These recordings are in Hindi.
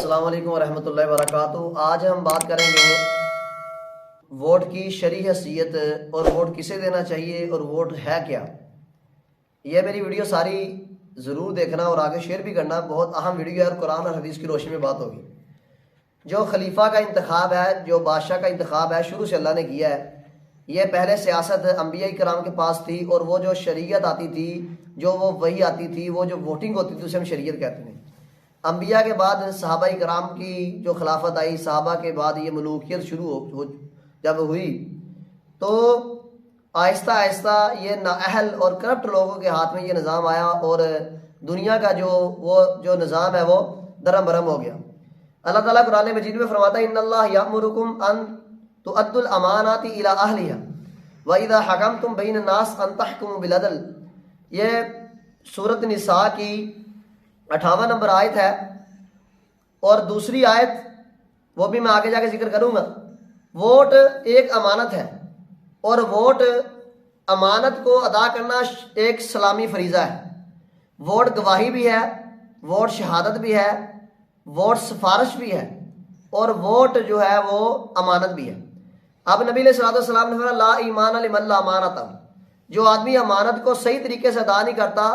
अस्सलाम वालेकुम वरहमतुल्लाहि वबरकातुहू। आज हम बात करेंगे वोट की शरई हैसियत और वोट किसे देना चाहिए और वोट है क्या। यह मेरी वीडियो सारी ज़रूर देखना और आगे शेयर भी करना। बहुत अहम वीडियो है और कुरान और हदीस की रोशनी में बात होगी। जो खलीफा का इंतखाब है, जो बादशाह का इंतखाब है, शुरू से अल्लाह ने किया है। यह पहले सियासत अंबिया कराम के पास थी और वो जो शरीयत आती थी, जो वो वही आती थी, वो जो वोटिंग होती थी उसे हम शरीयत कहते हैं। अंबिया के बाद सहाबा कराम की जो खिलाफत आई, सहाबा के बाद ये मलूकियत शुरू हो जब हुई तो आहिस्ता आहिस्ता ये नाअहल और करप्ट लोगों के हाथ में ये निज़ाम आया और दुनिया का जो निज़ाम है वो दरम बरम हो गया। अल्लाह ताला कुरान मजीद में फरमाता है, इन्नल्लाह यअमुरुकुम अन तुअद्दुल अमानाति इला अहलिहा व इज़ा हकमतुम बैन नास अन तहकुमु बिल अदल। ये सूरत निसा की 58 नंबर आयत है और दूसरी आयत वो भी मैं आगे जाके जिक्र करूंगा। वोट एक अमानत है और वोट अमानत को अदा करना एक सलामी फरीज़ा है। वोट गवाही भी है, वोट शहादत भी है, वोट सिफारिश भी है और वोट जो है वो अमानत भी है। अब नबी सल्लल्लाहु अलैहि वसल्लम ने फरमाया, ला ईमान लिमन ला अमानत। जो आदमी अमानत को सही तरीके से अदा नहीं करता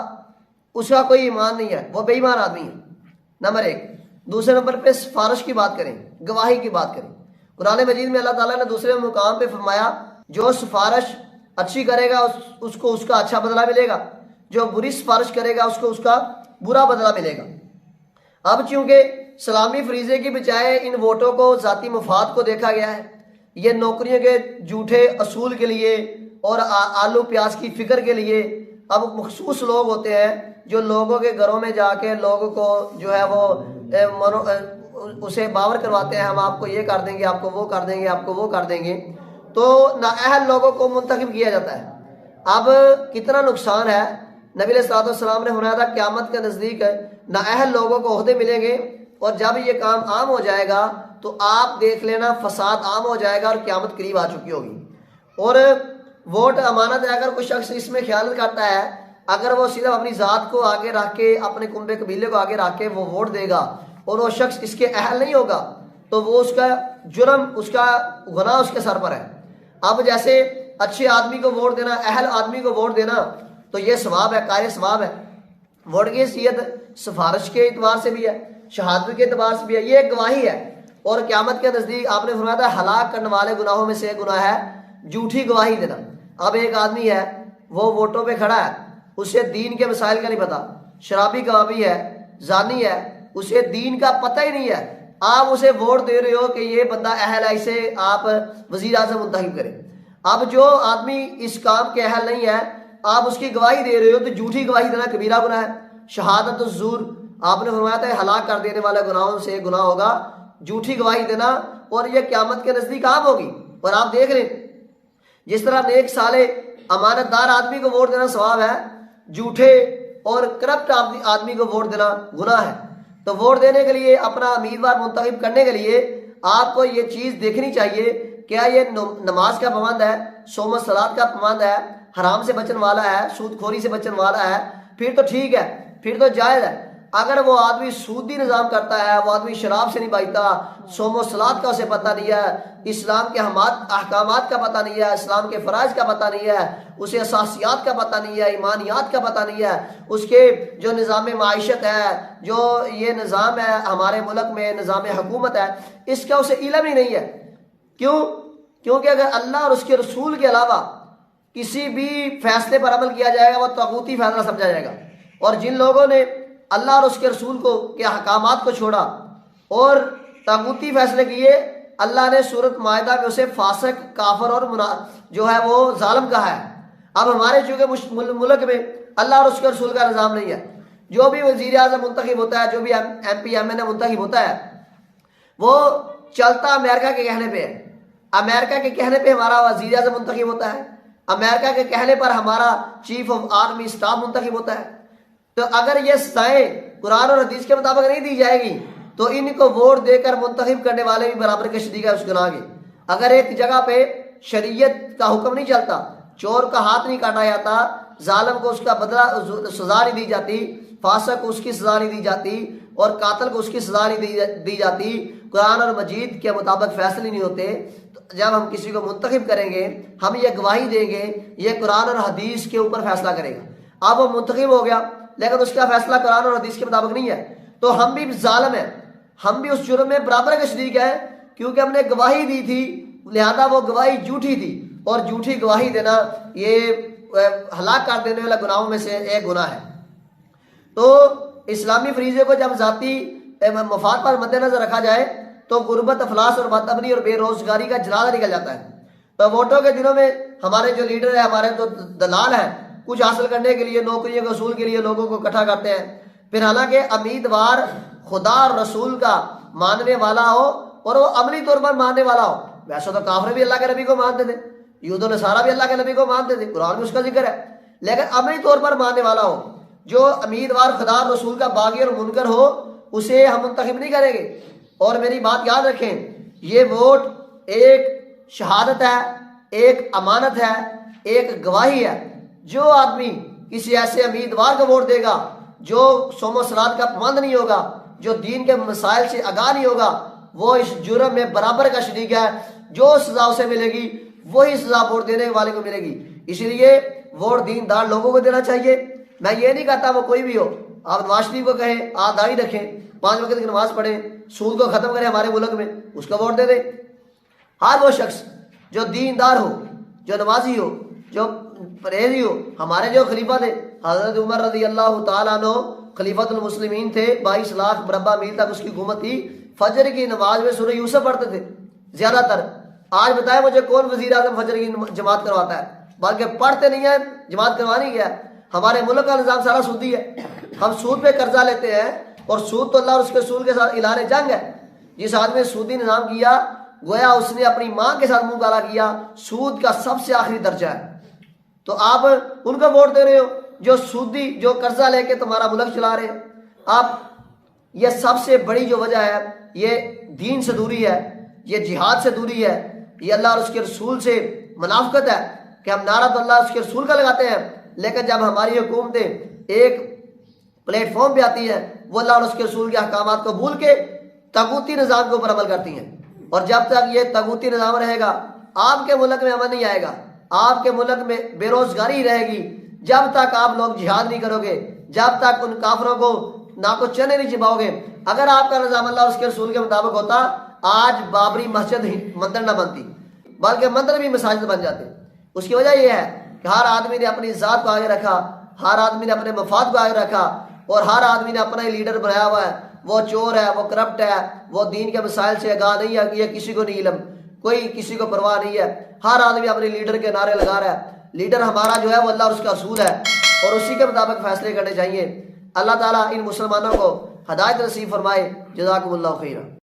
उसका कोई ईमान नहीं है, वो बेईमान आदमी है, नंबर एक। दूसरे नंबर पे सिफारिश की बात करें, गवाही की बात करें। कुरान मजीद में अल्लाह ताला ने दूसरे मुकाम पे फरमाया, जो सिफारिश अच्छी करेगा उसको उसका अच्छा बदला मिलेगा, जो बुरी सिफारिश करेगा उसको उसका बुरा बदला मिलेगा। अब चूंकि सलामी फरीजे की बजाय इन वोटों को जाती मुफाद को देखा गया है, ये नौकरियों के झूठे असूल के लिए और आलू प्याज की फिक्र के लिए अब मखसूस लोग होते हैं जो लोगों के घरों में जाके लोगों को जो है वो उसे बावर करवाते हैं, हम आपको ये कर देंगे, आपको वो कर देंगे, आपको वो कर देंगे। तो नाअहल लोगों को मुंतखब किया जाता है। अब कितना नुकसान है। नबी सल्लल्लाहु अलैहि वसल्लम ने फरमाया था, क़यामत के नज़दीक नाअहल लोगों को ओहदे मिलेंगे और जब ये काम आम हो जाएगा तो आप देख लेना फसाद आम हो जाएगा और क़यामत करीब आ चुकी होगी। और वोट अमानत है। अगर कोई शख्स इसमें ख्याल करता है, अगर वो सिर्फ अपनी ज़ात को आगे रख के, अपने कुंबे कबीले को आगे रख के वो वोट देगा और वो शख्स इसके अहल नहीं होगा तो वो उसका जुर्म, उसका गुनाह उसके सर पर है। अब जैसे अच्छे आदमी को वोट देना, अहल आदमी को वोट देना तो ये सवाब है, कार्य सवाब है। वोट की हैसियत सिफारिश के एतबार से भी है, शहादत के एतबार से भी है, ये एक गवाही है। और क़यामत के नज़दीक आपने फरमाया था, हलाक करने वाले गुनाहों में से एक गुनाह है झूठी गवाही देना। अब एक आदमी है वो वोटों पे खड़ा है, उसे दीन के मसाइल का नहीं पता, शराबी कबाबी है, जानी है, उसे दीन का पता ही नहीं है, आप उसे वोट दे रहे हो कि ये बंदा अहल है, इसे आप वजीर आज़म मुंतखब करें। अब जो आदमी इस काम के अहल नहीं है, आप उसकी गवाही दे रहे हो तो झूठी गवाही देना कबीरा गुनाह है। शहादत ज़ूर आपने फरमाया था, हलाक कर देने वाले गुनाहों से गुनाह होगा झूठी गवाही देना और यह क़यामत के नज़दीक आम होगी। और आप देख लें, जिस तरह नेक साले अमानतदार आदमी को वोट देना सवाब है, झूठे और करप्ट आदमी को वोट देना गुनाह है। तो वोट देने के लिए, अपना उम्मीदवार मुंतखब करने के लिए आपको ये चीज़ देखनी चाहिए, क्या ये नमाज का पाबंद है, सोम सलात का पाबंद है, हराम से बचने वाला है, सूदखोरी से बचने वाला है, फिर तो ठीक है, फिर तो जायज़ है। अगर वो आदमी सूदी निज़ाम करता है, वो आदमी शराब से नहीं बचता, सोम सलात का उसे पता नहीं है, इस्लाम के अहकामात का पता नहीं है, इस्लाम के फ़राइज़ का पता नहीं है, उसे असासियात का पता नहीं है, ईमानियात का पता नहीं है, उसके जो निज़ाम माइशत है, जो ये निज़ाम है हमारे मुल्क में, निज़ाम हुकूमत है, इसका उसे इल्म ही नहीं है। क्यों? क्योंकि अगर अल्लाह और उसके रसूल के अलावा किसी भी फैसले पर अमल किया जाएगा वो तागूती फैसला समझा जाएगा। और जिन लोगों ने अल्लाह और उसके रसूल को के अहकामात को छोड़ा और तागूती फैसले किए, अल्लाह ने सूरत मायदा में उसे फासिक, काफर और जो है वो जालिम कहा है। अब हमारे चूंकि मुल्क में अल्लाह और उसके रसूल का निज़ाम नहीं है, जो भी वज़ीर आज़म मुंतखब होता है, जो भी MP MNA मुंतखब होता है, वो चलता अमेरिका के कहने पर है। अमेरिका के कहने पर हमारा वज़ीर आज़म मुंतखब होता है, अमेरिका के कहने पर हमारा चीफ ऑफ आर्मी स्टाफ मुंतखब होता है। तो अगर ये सज़ाएं कुरान और हदीस के मुताबिक नहीं दी जाएगी तो इनको वोट देकर मुंतखब करने वाले भी बराबर के शरीक है उस गुनाह के। अगर एक जगह पे शरीयत का हुक्म नहीं चलता, चोर का हाथ नहीं काटा जाता, जालिम को उसका बदला सजा नहीं दी जाती, फासक को उसकी सजा नहीं दी जाती और कातिल को उसकी सजा नहीं दी जाती, कुरान और मजीद के मुताबिक फैसले नहीं होते। तो जब हम किसी को मुंतखब करेंगे, हम ये गवाही देंगे, ये कुरान और हदीस के ऊपर फैसला करेगा। अब वो मुंतखब हो गया लेकिन उसका फैसला कुरान और हदीस के मुताबिक नहीं है, तो हम भी जालिम हैं, हम भी उस जुर्म में बराबर के शरीक है, क्योंकि हमने गवाही दी थी, लिहाजा वो गवाही झूठी थी और झूठी गवाही देना ये हलाक कर देने वाला गुनाहों में से एक गुनाह है। तो इस्लामी फरीजे को जब जाती मफाद पर मद्देनजर रखा जाए तो गुर्बत, अफलास और बदअमनी और बेरोजगारी का जनाजा निकल जाता है। तो वोटों के दिनों में हमारे जो लीडर है, हमारे जो दलाल है, कुछ हासिल करने के लिए, नौकरियों के असूल के लिए लोगों को इकट्ठा करते हैं। फिर हालांकि उम्मीदवार खुदा और रसूल का मानने वाला हो और वो अमली तौर पर मानने वाला हो। वैसे तो काफिर भी अल्लाह के नबी को मानते थे, यूद और नसारा भी अल्लाह के नबी को मानते थे, कुरान में उसका जिक्र है, लेकिन अमली तौर पर मानने वाला हो, जो उम्मीदवार खुदा और रसूल का बागी और मुनकर हो, उसे हम मुंतखब नहीं करेंगे। और मेरी बात याद रखें, ये वोट एक शहादत है, एक अमानत है, एक गवाही है। जो आदमी किसी ऐसे उम्मीदवार को वोट देगा जो सोमो सलात का पाबंद नहीं होगा, जो दीन के मसाइल से आगाह नहीं होगा, वो इस जुर्म में बराबर का शरीक है। जो सजा उसे मिलेगी वही सजा वोट देने वाले को मिलेगी। इसलिए वोट दीनदार लोगों को देना चाहिए। मैं ये नहीं कहता वो कोई भी हो, आप नवाज शरीफ को कहें आप दाढ़ी रखें, 5 वक्त की नमाज पढ़ें, सूद को खत्म करें हमारे मुल्क में, उसको वोट दे दे। हर वो शख्स जो दीनदार हो, जो नमाजी हो, जो परहेजी हो, हमारे जो खलीफा थे हजरत उमर रज़ी अल्लाह तआला अन्हु खलीफतुल मुस्लिमीन थे, 22 लाख मुरब्बा मील तक उसकी हुकूमत थी। फजर की नमाज में सूरह यूसुफ पढ़ते थे ज्यादातर। आज बताए मुझे कौन वजीर आजम फजर की जमात करवाता है, बल्कि पढ़ते नहीं है, जमात करवानी क्या है। हमारे मुल्क का निजाम सारा सूदी है, हम सूद पे कर्जा लेते हैं और सूद तो अल्लाह और उसके रसूल के साथ इलाने जंग है। जिस आदमी ने सूदी निजाम किया गोया उसने अपनी माँ के साथ मुंह काला किया, सूद का सबसे आखिरी दर्जा है। तो आप उनको वोट दे रहे हो जो सूदी, जो कर्जा लेके तुम्हारा मुल्क चला रहे हैं आप। ये सबसे बड़ी जो वजह है ये दीन से दूरी है, ये जिहाद से दूरी है, ये अल्लाह और उसके रसूल से मुनाफकत है कि हम नारा तो अल्लाह और उसके रसूल का लगाते हैं, लेकिन जब हमारी हुकूमतें एक प्लेटफॉर्म पे आती है वो अल्लाह और उसके रसूल के अहकामात को भूल के तगूती निज़ाम के ऊपर अमल करती हैं। और जब तक ये तगूती निज़ाम रहेगा आपके मुल्क में अमन नहीं आएगा, आपके मुल्क में बेरोजगारी रहेगी। जब तक आप लोग जिहाद नहीं करोगे, जब तक उन काफरों को ना को चने नहीं चिबाओगे। अगर आपका निज़ाम अल्लाह और उसके रसूल के मुताबिक होता, आज बाबरी मस्जिद मंदिर ना बनती, बल्कि मंदिर भी मसाजिद बन जाते। उसकी वजह यह है कि हर आदमी ने अपनी ज़ात को आगे रखा, हर आदमी ने अपने मफाद को आगे रखा और हर आदमी ने अपना ही लीडर बनाया हुआ है। वो चोर है, वो करप्ट है, वो दीन के मसाइल से आगाह नहीं है, ये किसी को नहीं इल्म, कोई किसी को परवाह नहीं है। हर आदमी अपने लीडर के नारे लगा रहा है। लीडर हमारा जो है वो अल्लाह और उसका रसूल है और उसी के मुताबिक फैसले करने चाहिए। अल्लाह ताला इन मुसलमानों को हदायत नसीब फरमाए। जज़ाकुमुल्लाहु खैरा।